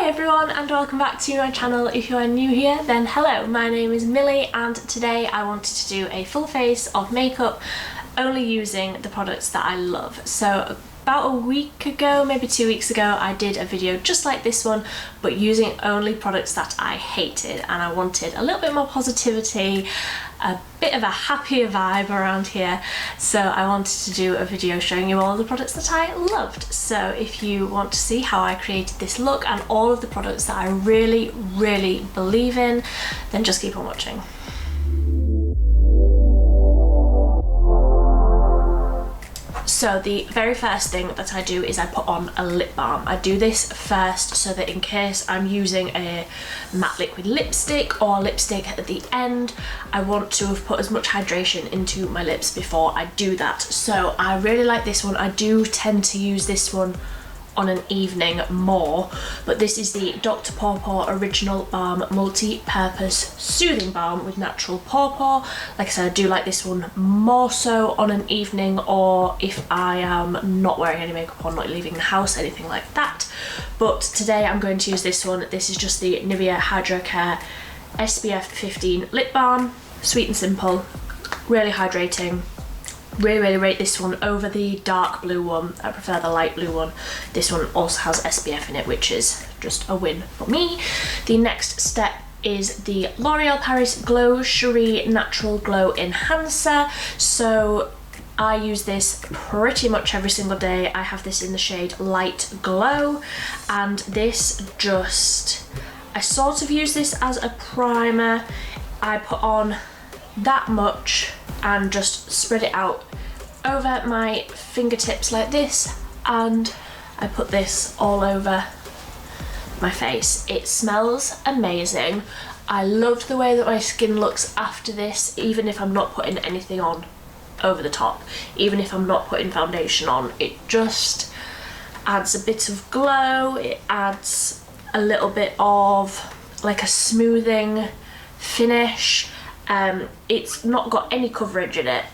Hi everyone and welcome back to my channel. If you are new here, then hello, my name is Millie and today I wanted to do a full face of makeup only using the products that I love. So about a week ago, maybe 2 weeks ago, I did a video just like this one but using only products that I hated, and I wanted a little bit more positivity, a bit of a happier vibe around here, so I wanted to do a video showing you all of the products that I loved. So if you want to see how I created this look and all of the products that I really believe in, then just keep on watching. So the very first thing that I do is I put on a lip balm. I do this first so that in case I'm using a matte liquid lipstick or lipstick at the end, I want to have put as much hydration into my lips before I do that. So I really like this one. I do tend to use this one on an evening more, but this is the Dr. Pawpaw Original Balm Multi-Purpose Soothing Balm with Natural Pawpaw. Like I said, I do like this one more so on an evening, or if I am not wearing any makeup on, not leaving the house, anything like that. But today I'm going to use this one. This is just the Nivea Hydro Care SPF 15 Lip Balm. Sweet and simple, really hydrating. Really rate this one over the dark blue one. I prefer the light blue one. This one also has SPF in it, which is just a win for me. The next step is the L'Oreal Paris Glossary Natural Glow Enhancer. So I use this pretty much every single day. I have this in the shade Light Glow, and this just, I sort of use this as a primer. I put on that much and just spread it out over my fingertips like this, and I put this all over my face. It smells amazing. I loved the way that my skin looks after this, even if I'm not putting anything on over the top, even if I'm not putting foundation on. It just adds a bit of glow, it adds a little bit of like a smoothing finish. It's not got any coverage in it,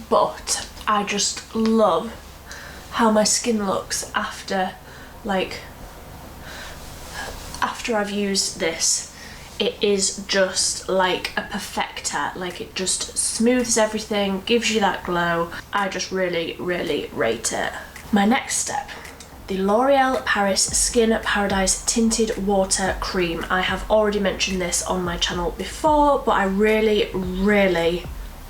but I just love how my skin looks after I've used this. It is just like a perfector. Like, it just smooths everything, gives you that glow. I just really rate it. My next step, the L'Oreal Paris Skin Paradise Tinted Water Cream. I have already mentioned this on my channel before, but I really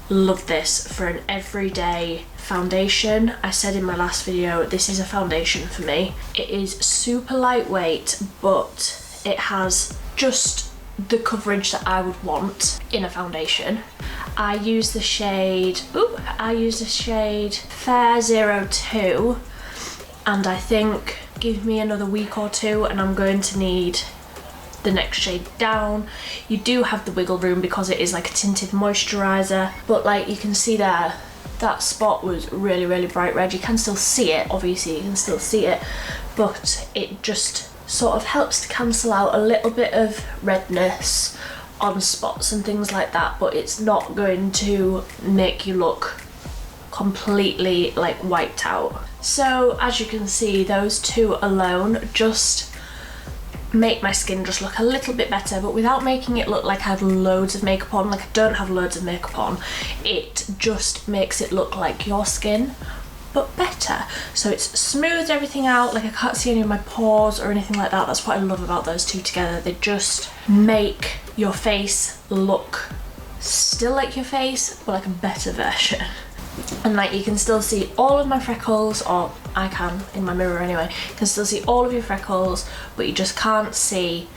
love this for an everyday foundation. I said in my last video, this is a foundation for me. It is super lightweight, but it has just the coverage that I would want in a foundation. I use the shade Fair 02. And I think give me another week or two and I'm going to need the next shade down. You do have the wiggle room because it is like a tinted moisturizer, but like you can see there, that spot was really bright red. You can still see it, obviously you can still see it, but it just sort of helps to cancel out a little bit of redness on spots and things like that, but it's not going to make you look completely like wiped out. So as you can see, those two alone just make my skin just look a little bit better, but without making it look like I have loads of makeup on. Like, I don't have loads of makeup on. It just makes it look like your skin, but better. So it's smoothed everything out. Like, I can't see any of my pores or anything like that. That's what I love about those two together. They just make your face look still like your face, but like a better version. And like, you can still see all of my freckles, or I can in my mirror anyway. You can still see all of your freckles, but you just can't see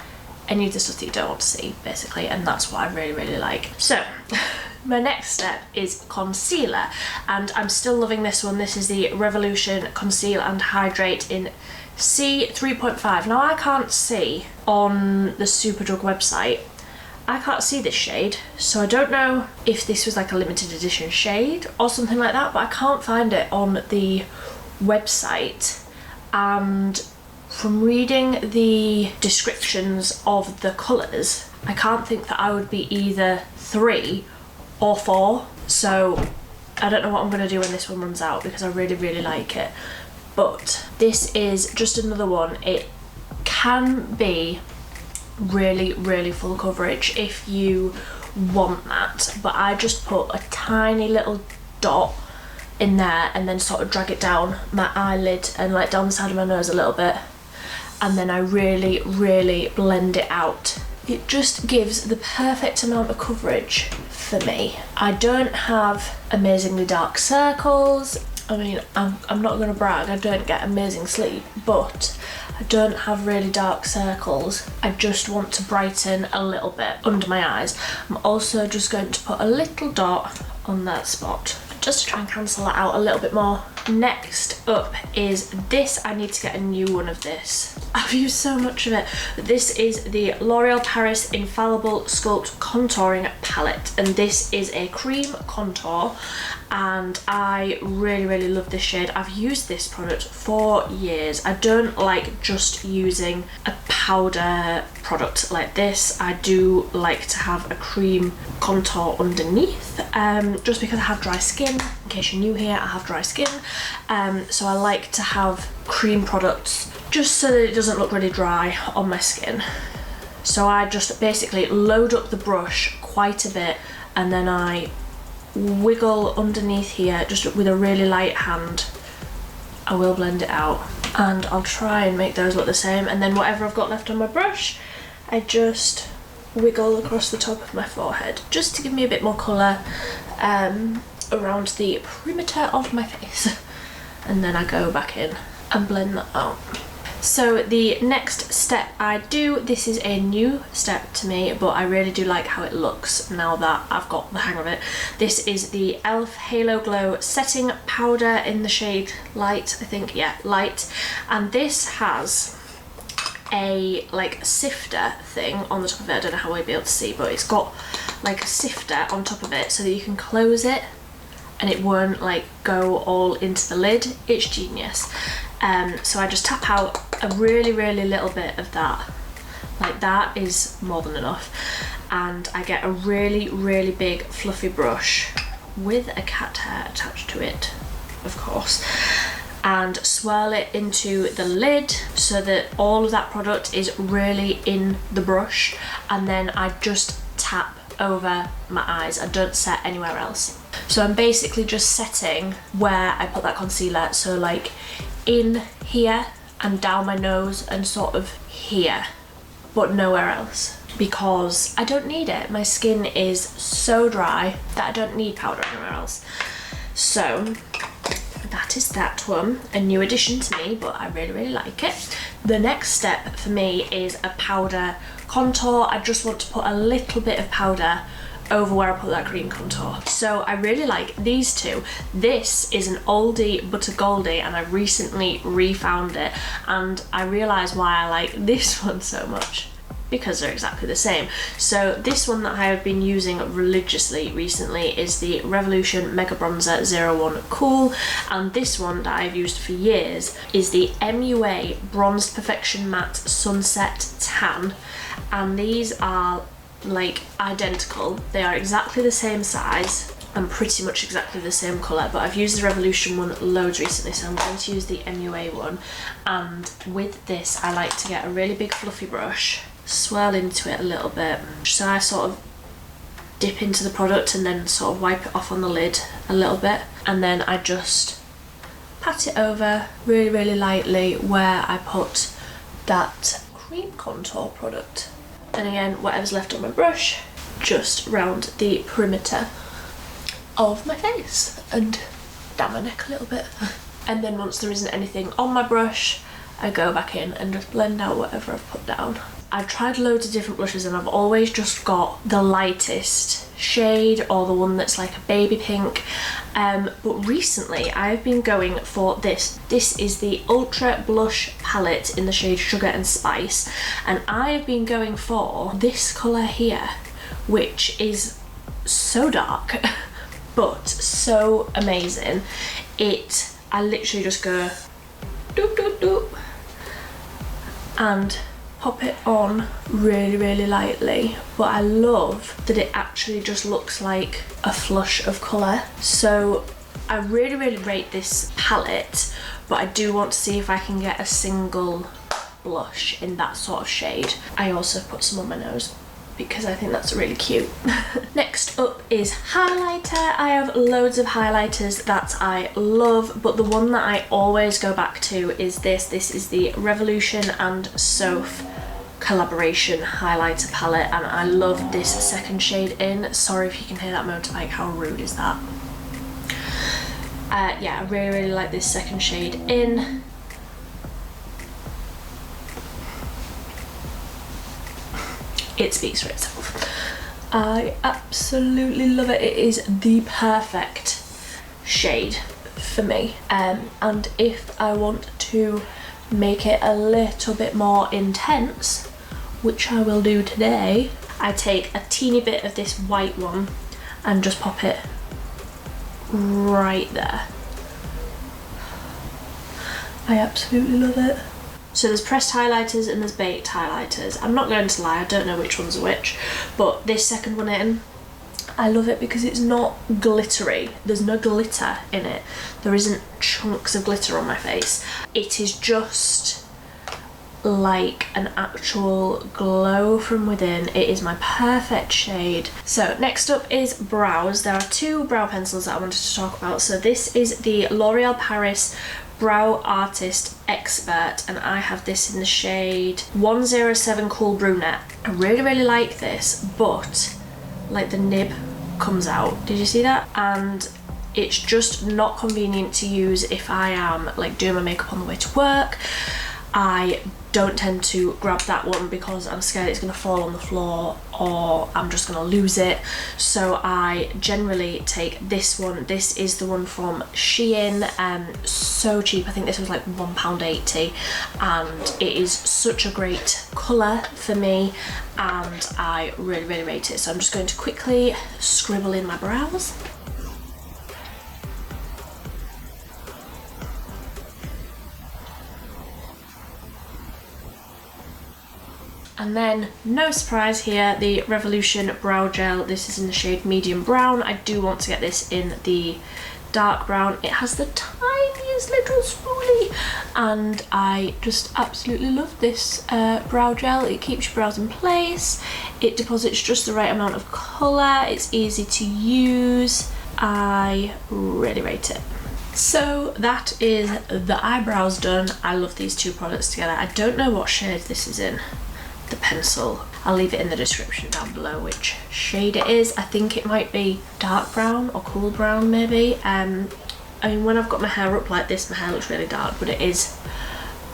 any of the stuff that you don't want to see, basically, and that's what I really like. So my next step is concealer, and I'm still loving this one. This is the Revolution Conceal and Hydrate in C3.5. Now, I can't see on the Superdrug website, I can't see this shade, so I don't know if this was like a limited edition shade or something like that, but I can't find it on the website. And from reading the descriptions of the colours, I can't think that I would be either 3 or 4, so I don't know what I'm going to do when this one runs out because I really like it. But this is just another one. It can be really, really full coverage if you want that, but I just put a tiny little dot in there and then sort of drag it down my eyelid and like down the side of my nose a little bit, and then I really, really blend it out. It just gives the perfect amount of coverage for me. I don't have amazingly dark circles. I mean, I'm not gonna brag, I don't get amazing sleep, but I don't have really dark circles. I just want to brighten a little bit under my eyes. I'm also just going to put a little dot on that spot, just to try and cancel that out a little bit more. Next up is this. I need to get a new one of this. I've used so much of it. This is the L'Oreal Paris Infallible Sculpt Contouring Palette, and this is a cream contour, and I really, really love this shade. I've used this product for years. I don't like just using a powder product like this. I do like to have a cream contour underneath, just because I have dry skin. In case you're new here, I have dry skin, so I like to have cream products just so that it doesn't look really dry on my skin. So I just basically load up the brush quite a bit, and then I wiggle underneath here just with a really light hand. I will blend it out, and I'll try and make those look the same, and then whatever I've got left on my brush, I just wiggle across the top of my forehead just to give me a bit more colour around the perimeter of my face, and then I go back in and blend that out. So the next step I do, this is a new step to me, but I really do like how it looks now that I've got the hang of it. This is the e.l.f. Halo Glow Setting Powder in the shade Light, I think, yeah, Light. And this has a like sifter thing on the top of it. I don't know how we'll be able to see, but it's got like a sifter on top of it so that you can close it and it won't like go all into the lid. It's genius. So I just tap out a really, really little bit of that. Like that is more than enough. And I get a really, really big fluffy brush with a cat hair attached to it, of course, and swirl it into the lid so that all of that product is really in the brush, and then I just tap over my eyes. I don't set anywhere else. So I'm basically just setting where I put that concealer, so like in here and down my nose and sort of here, but nowhere else, because I don't need it. My skin is so dry that I don't need powder anywhere else. So that is that one, a new addition to me, but I really, really like it. The next step for me is a powder contour. I just want to put a little bit of powder over where I put that cream contour. So I really like these two. This is an oldie but a goldie, and I recently refound it, and I realised why I like this one so much, because they're exactly the same. So this one that I have been using religiously recently is the Revolution Mega Bronzer 01 Cool, and this one that I've used for years is the MUA Bronzed Perfection Matte Sunset Tan, and these are like identical. They are exactly the same size and pretty much exactly the same colour, but I've used the Revolution one loads recently, so I'm going to use the MUA one. And with this I like to get a really big fluffy brush, swirl into it a little bit, so I sort of dip into the product and then sort of wipe it off on the lid a little bit, and then I just pat it over really, really lightly where I put that cream contour product. And again, whatever's left on my brush, just round the perimeter of my face and down my neck a little bit. And then once there isn't anything on my brush, I go back in and just blend out whatever I've put down. I've tried loads of different blushes and I've always just got the lightest shade or the one that's like a baby pink, but recently I've been going for this. This is the Ultra Blush Palette in the shade Sugar and Spice, and I've been going for this colour here, which is so dark but so amazing. I literally just go doop doop doop and pop it on really, really lightly, but I love that it actually just looks like a flush of colour. So I really, really rate this palette, but I do want to see if I can get a single blush in that sort of shade. I also put some on my nose because I think that's really cute. Next up is highlighter. I have loads of highlighters that I love, but the one that I always go back to is this. This is the Revolution and Soph collaboration highlighter palette, and I love this second shade in. Sorry if you can hear that motorbike, how rude is that? Yeah, I really like this second shade in. It speaks for itself. I absolutely love it. It is the perfect shade for me, and if I want to make it a little bit more intense, which I will do today, I take a teeny bit of this white one and just pop it right there. I absolutely love it. So there's pressed highlighters and there's baked highlighters. I'm not going to lie, I don't know which one's which, but this second one in, I love it because it's not glittery. There's no glitter in it. There isn't chunks of glitter on my face. It is just like an actual glow from within. It is my perfect shade. So next up is brows. There are two brow pencils that I wanted to talk about. So this is the L'Oreal Paris Brow Artist Expert, and I have this in the shade 107 Cool Brunette. I really like this, but like the nib comes out. Did you see that? And it's just not convenient to use if I am like doing my makeup on the way to work. I don't tend to grab that one because I'm scared it's going to fall on the floor or I'm just going to lose it. So I generally take this one. This is the one from Shein, so cheap. I think this was like £1.80, and it is such a great colour for me and I really rate it. So I'm just going to quickly scribble in my brows. And then, no surprise here, the Revolution Brow Gel. This is in the shade Medium Brown. I do want to get this in the dark brown. It has the tiniest little spoolie, and I just absolutely love this brow gel. It keeps your brows in place. It deposits just the right amount of colour. It's easy to use. I really rate it. So that is the eyebrows done. I love these two products together. I don't know what shade this is in. The pencil, I'll leave it in the description down below which shade it is. I think it might be dark brown or cool brown maybe. I mean, when I've got my hair up like this, my hair looks really dark, but it is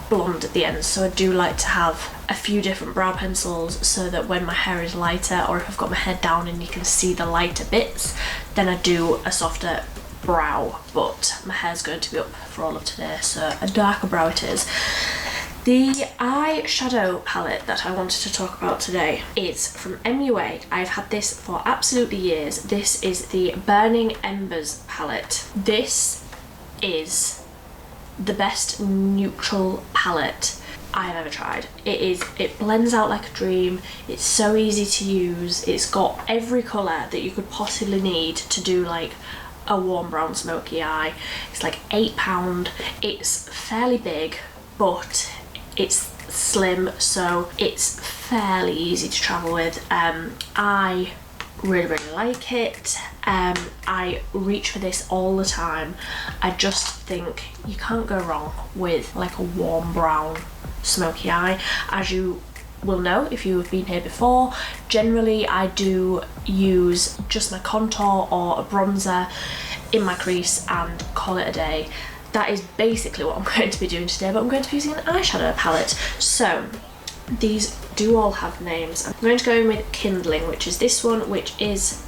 blonde at the end, so I do like to have a few different brow pencils so that when my hair is lighter, or if I've got my head down and you can see the lighter bits, then I do a softer brow. But my hair's going to be up for all of today, so a darker brow it is. The eyeshadow palette that I wanted to talk about today is from MUA. I've had this for absolutely years. This is the Burning Embers palette. This is the best neutral palette I've ever tried. It blends out like a dream. It's so easy to use. It's got every colour that you could possibly need to do like a warm brown smoky eye. It's like £8. It's fairly big, but it's slim, so it's fairly easy to travel with. I really like it. I reach for this all the time. I just think you can't go wrong with like a warm brown smoky eye. As you will know if you have been here before, generally I do use just my contour or a bronzer in my crease and call it a day. That is basically what I'm going to be doing today, but I'm going to be using an eyeshadow palette. So these do all have names. I'm going to go in with Kindling, which is this one, which is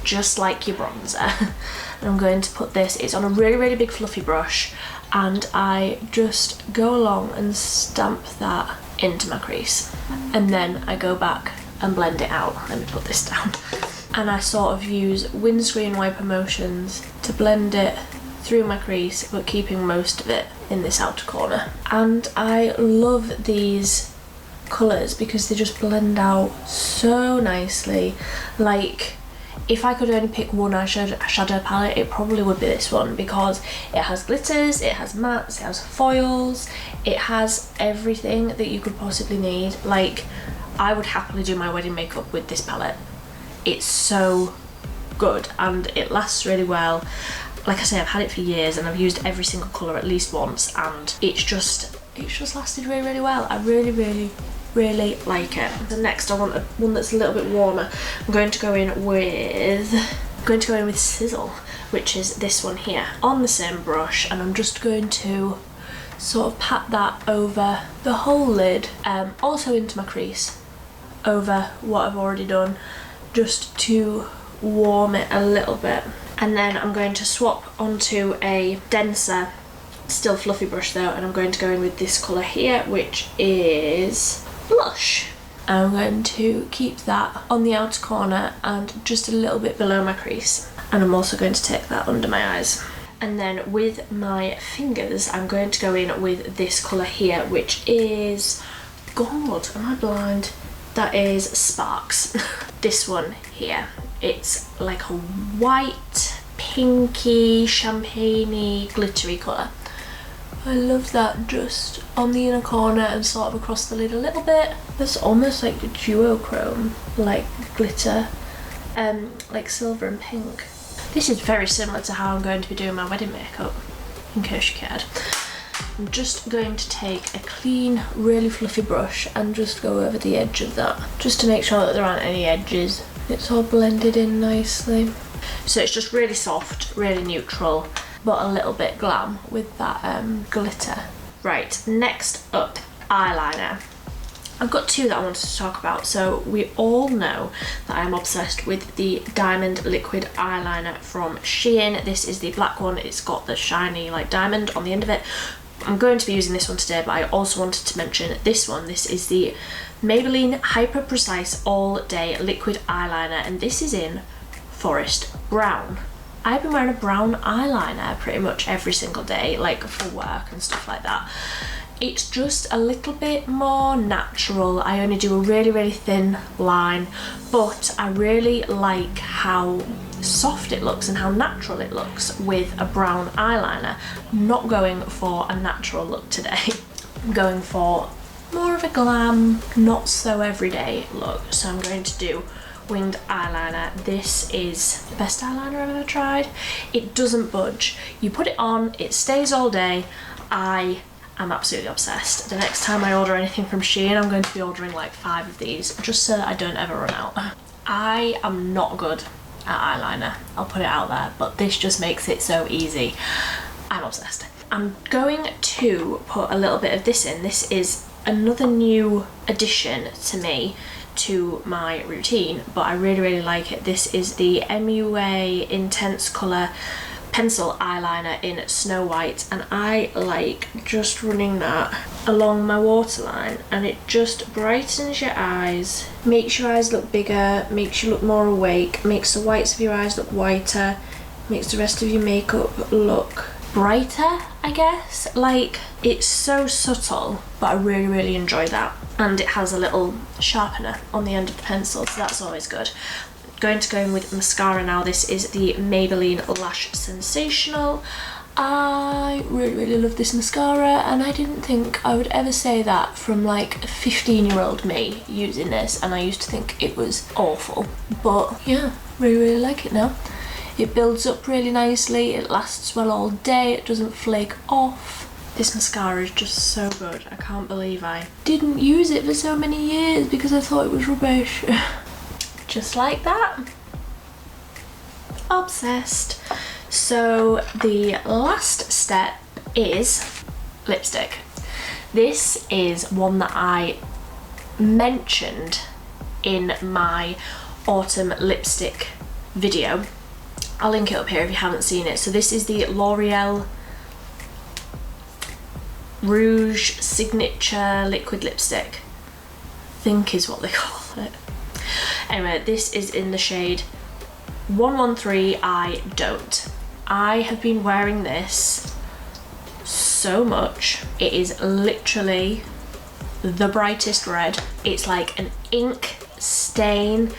just like your bronzer. And I'm going to put this, it's on a really big fluffy brush, and I just go along and stamp that into my crease. And then I go back and blend it out. Let me put this down. And I sort of use windscreen wiper motions to blend it through my crease, but keeping most of it in this outer corner. And I love these colours because they just blend out so nicely. Like, if I could only pick one eyeshadow palette, it probably would be this one, because it has glitters, it has mattes, it has foils, it has everything that you could possibly need. Like, I would happily do my wedding makeup with this palette. It's so good and it lasts really well. Like I say, I've had it for years and I've used every single colour at least once, and it's just lasted really, really well. I really, really, really like it. The next, I want one that's a little bit warmer. I'm going to go in with Sizzle, which is this one here, on the same brush, and I'm just going to sort of pat that over the whole lid, also into my crease, over what I've already done, just to warm it a little bit. And then I'm going to swap onto a denser, still fluffy brush though, and I'm going to go in with this colour here, which is Blush. I'm going to keep that on the outer corner and just a little bit below my crease. And I'm also going to take that under my eyes. And then with my fingers, I'm going to go in with this colour here, which is, God, am I blind? That is Sparks. This one here. It's like a white, pinky, champagne-y, glittery colour. I love that, just on the inner corner and sort of across the lid a little bit. That's almost like the duochrome, like glitter, like silver and pink. This is very similar to how I'm going to be doing my wedding makeup, in case you cared. I'm just going to take a clean, really fluffy brush and just go over the edge of that, just to make sure that there aren't any edges. It's all blended in nicely. So it's just really soft, really neutral, but a little bit glam with that glitter. Right, next up, eyeliner. I've got two that I wanted to talk about. So we all know that I'm obsessed with the Diamond Liquid Eyeliner from Shein. This is the black one. It's got the shiny like diamond on the end of it. I'm going to be using this one today, but I also wanted to mention this one. This is the Maybelline Hyper Precise All Day Liquid Eyeliner, and this is in Forest Brown. I've been wearing a brown eyeliner pretty much every single day, like for work and stuff like that. It's just a little bit more natural. I only do a really, really thin line, but I really like how soft it looks and how natural it looks with a brown eyeliner. I'm not going for a natural look today. I'm going for more of a glam, not so everyday look. So I'm going to do winged eyeliner. This is the best eyeliner I've ever tried. It doesn't budge. You put it on, it stays all day. I'm absolutely obsessed. The next time I order anything from Shein, I'm going to be ordering like 5 of these, just so that I don't ever run out. I am not good at eyeliner, I'll put it out there, but this just makes it so easy. I'm obsessed. I'm going to put a little bit of this in. This is another new addition to me to my routine, but I really, really like it. This is the MUA Intense Colour pencil eyeliner in Snow White, and I like just running that along my waterline, and it just brightens your eyes, makes your eyes look bigger, makes you look more awake, makes the whites of your eyes look whiter, makes the rest of your makeup look brighter, I guess. Like, it's so subtle, but I really, really enjoy that. And it has a little sharpener on the end of the pencil, so that's always good. Going to go in with mascara now. This is the Maybelline Lash Sensational. I really, really love this mascara, and I didn't think I would ever say that from like 15-year-old me using this, and I used to think it was awful, but yeah, really, really like it now. It builds up really nicely, it lasts well all day, it doesn't flake off. This mascara is just so good. I can't believe I didn't use it for so many years because I thought it was rubbish. Just like that. Obsessed. So the last step is lipstick. This is one that I mentioned in my autumn lipstick video. I'll link it up here if you haven't seen it. So this is the L'Oreal Rouge Signature Liquid Lipstick, I think is what they call it. Anyway, this is in the shade 113 I Don't. I have been wearing this so much. It is literally the brightest red. It's like an ink stain.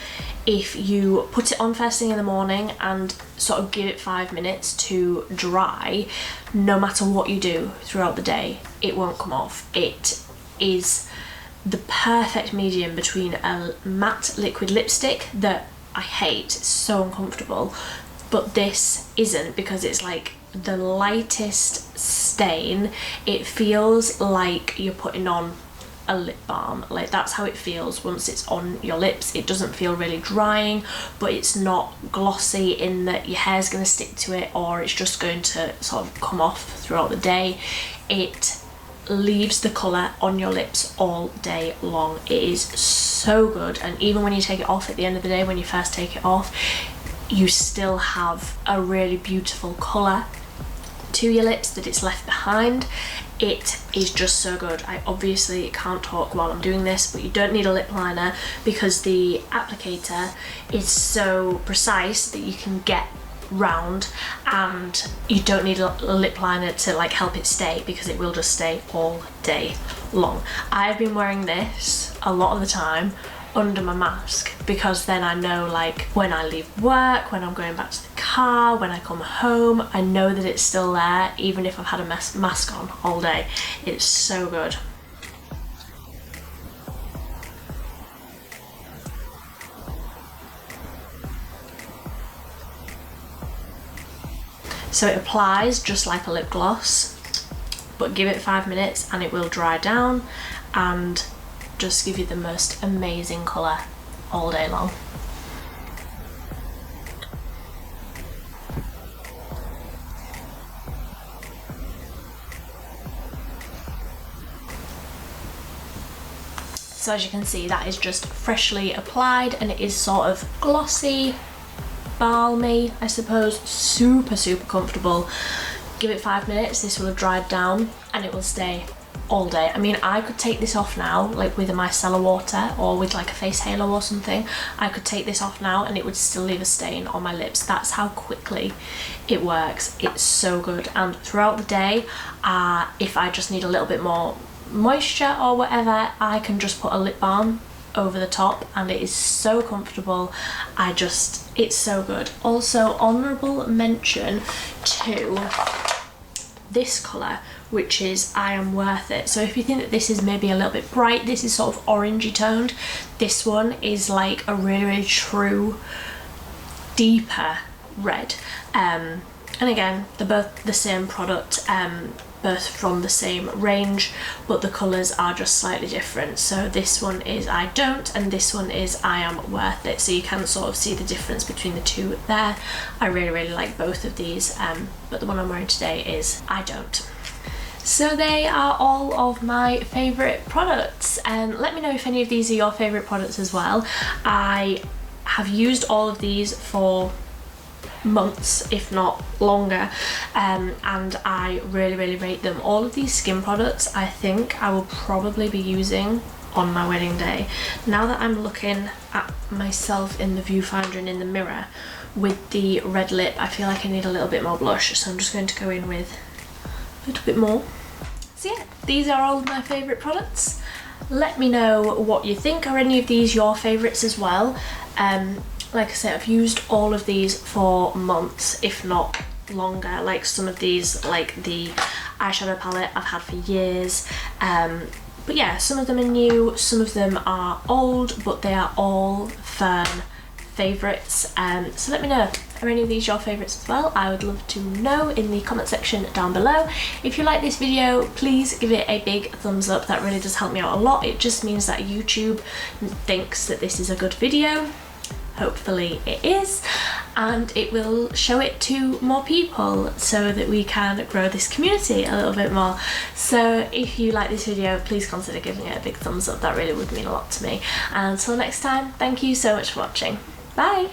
if you put it on first thing in the morning and sort of give it 5 minutes to dry, no matter what you do throughout the day, it won't come off. It is the perfect medium between a matte liquid lipstick that I hate, it's so uncomfortable, but this isn't, because it's like the lightest stain. It feels like you're putting on a lip balm, like that's how it feels once it's on your lips. It doesn't feel really drying, but it's not glossy in that your hair's going to stick to it or it's just going to sort of come off throughout the day. It leaves the colour on your lips all day long. It is so good, and even when you take it off at the end of the day, when you first take it off, you still have a really beautiful colour to your lips that it's left behind. It is just so good. I obviously can't talk while I'm doing this, but you don't need a lip liner because the applicator is so precise that you can get round, and you don't need a lip liner to like help it stay, because it will just stay all day long. I've been wearing this a lot of the time under my mask, because then I know, like, when I leave work, when I'm going back to the car, when I come home, I know that it's still there even if I've had a mask on all day. It's so good. So it applies just like a lip gloss, but give it 5 minutes and it will dry down and just give you the most amazing colour all day long. So as you can see, that is just freshly applied, and it is sort of glossy, balmy, I suppose. Super comfortable. Give it 5 minutes, this will have dried down and it will stay all day. I mean, I could take this off now, like with a micellar water or with like a face halo or something. I could take this off now and it would still leave a stain on my lips. That's how quickly it works. It's so good. And throughout the day, if I just need a little bit more moisture or whatever, I can just put a lip balm over the top and it is so comfortable. It's so good. Also, honourable mention to this colour, which is I Am Worth It. So if you think that this is maybe a little bit bright, this is sort of orangey toned, this one is like a really true deeper red. And again, they're both the same product, both from the same range, but the colours are just slightly different. So this one is I Don't, and this one is I Am Worth It. So you can sort of see the difference between the two there. I really like both of these, but the one I'm wearing today is I Don't. So they are all of my favourite products, and let me know if any of these are your favourite products as well. I have used all of these for months, if not longer, and I really rate them. All of these skin products I think I will probably be using on my wedding day. Now that I'm looking at myself in the viewfinder and in the mirror with the red lip, I feel like I need a little bit more blush, so I'm just going to go in with a little bit more. So yeah, these are all of my favourite products. Let me know what you think. Are any of these your favourites as well? Like I said, I've used all of these for months, if not longer. Like some of these, like the eyeshadow palette, I've had for years. But yeah, some of them are new, some of them are old, but they are all firm favourites. So let me know, are any of these your favourites as well? I would love to know in the comment section down below. If you like this video, please give it a big thumbs up. That really does help me out a lot. It just means that YouTube thinks that this is a good video. Hopefully it is, and it will show it to more people so that we can grow this community a little bit more. So if you like this video, please consider giving it a big thumbs up. That really would mean a lot to me. And until next time, thank you so much for watching. Bye!